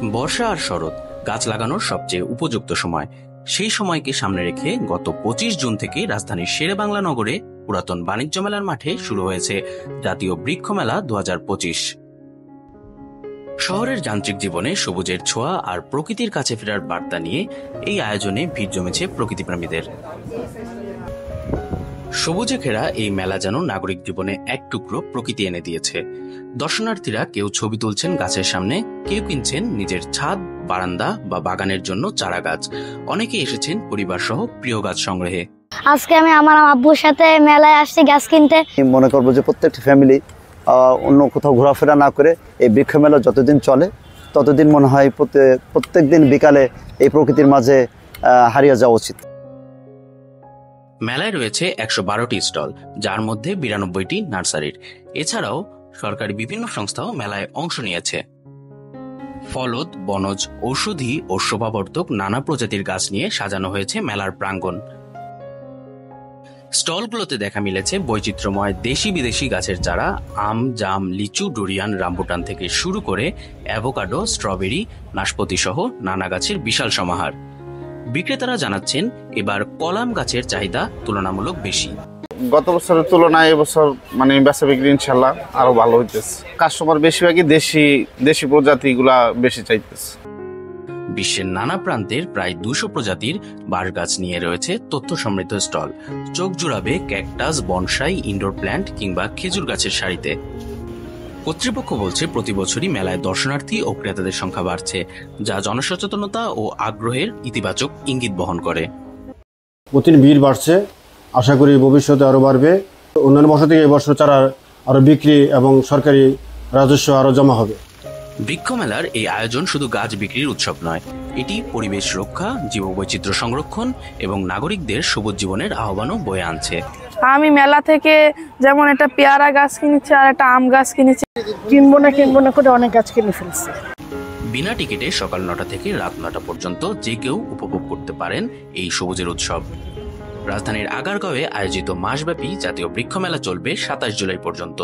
বর্ষা আর শরৎ গাছ লাগানোর সবচেয়ে উপযুক্ত সময়। সেই সময়কে সামনে রেখে গত 25 জুন থেকে রাজধানীর শেরেবাংলা নগরে পুরাতন বাণিজ্য মেলার মাঠে শুরু হয়েছে জাতীয় বৃক্ষ মেলা 2025। শহরের যান্ত্রিক জীবনে সবুজের ছোঁয়া আর প্রকৃতির কাছে ফেরার বার্তা নিয়ে এই আয়োজনে ভিড় জমেছে প্রকৃতিপ্রেমীদের। সবুজে ঘেরা এই মেলা যেন নাগরিক জীবনে এক টুকরো প্রকৃতি এনে দিয়েছে। দর্শনার্থীরা কেউ ছবি তুলছেন গাছের সামনে, কেউ কিনছেন নিজের ছাদ, বারান্দা বা বাগানের জন্য চারা গাছ। অনেকে এসেছেন পরিবার সহ প্রিয় গাছ সংগ্রহে। আজকে আমি আমার আব্বুর সাথে মেলায় আসছি গাছ কিনতে। মনে করবো যে প্রত্যেকটি ফ্যামিলি অন্য কোথাও ঘোরাফেরা না করে এই বৃক্ষ মেলা যতদিন চলে ততদিন মনে হয় প্রত্যেক দিন বিকালে এই প্রকৃতির মাঝে হারিয়ে যাওয়া উচিত। মেলায় রয়েছে 112টি স্টল, যার মধ্যে 92টি নার্সারির। এছাড়াও সরকারি বিভিন্ন সংস্থাও মেলায় অংশ নিয়েছে। ফলদ, বনজ, ঔষধি ও শোভাবর্ধক নানা প্রজাতির গাছ নিয়ে সাজানো হয়েছে মেলার প্রাঙ্গণ। স্টলগুলোতে দেখা মিলেছে বৈচিত্র্যময় দেশি বিদেশি গাছের চারা, আম, জাম, লিচু, ডুরিয়ান, রামবুটান থেকে শুরু করে অ্যাভোকাডো, স্ট্রবেরি, নাশপাতি সহ নানা গাছের বিশাল সমাহার। বিক্রেতারা জানাচ্ছেন এবার কলাম গাছের চাহিদা তুলনামূলক বেশি। গত বছরের তুলনায় এবছর বেচা বিক্রি ইনশাল্লাহ আরো ভালো হইতেছে। কাস্টমার বেশিরভাগই দেশি প্রজাতিগুলা বেশি চাইতেছে। বিশ্বের নানা প্রান্তের প্রায় 200 প্রজাতির বাঁশ গাছ নিয়ে রয়েছে তথ্য সমৃদ্ধ স্টল। চোখ জুড়াবে ক্যাকটাস, বনসাই, ইনডোর প্ল্যান্ট কিংবা খেজুর গাছের সারিতে। কর্তৃপক্ষ বলছে প্রতি বছরই মেলায় দর্শনার্থী ও ক্রেতাদের সংখ্যা বাড়ছে, যা জনসচেতনতা ও আগ্রহের ইতিবাচক ইঙ্গিত বহন করে। প্রতিদিন ভিড় বাড়ছে, আশা করি ভবিষ্যতে আরো বাড়বে। অন্যান্য বছর থেকে এবছর চারা আরো বিক্রি এবং সরকারি রাজস্ব আরো জমা হবে। বৃক্ষ মেলার এই আয়োজন শুধু গাছ বিক্রির উৎসব নয়, এটি পরিবেশ রক্ষা, জীববৈচিত্র্য সংরক্ষণ এবং নাগরিকদের সবুজ জীবনের আহ্বানও বয়ে আনছে। আমি মেলা থেকে যেমন একটা পেয়ারা গাছ কিনেছি আর একটা আম গাছ কিনেছি। কিনবো না করে অনেক গাছ কিনে ফেলছি। বিনা টিকিটে সকাল 9টা থেকে রাত 9টা পর্যন্ত যে কেউ উপভোগ করতে পারেন এই সবুজের উৎসব। রাজধানীর আগারগাঁওয়ে আয়োজিত মাসব্যাপী জাতীয় বৃক্ষ মেলা চলবে 27 জুলাই পর্যন্ত।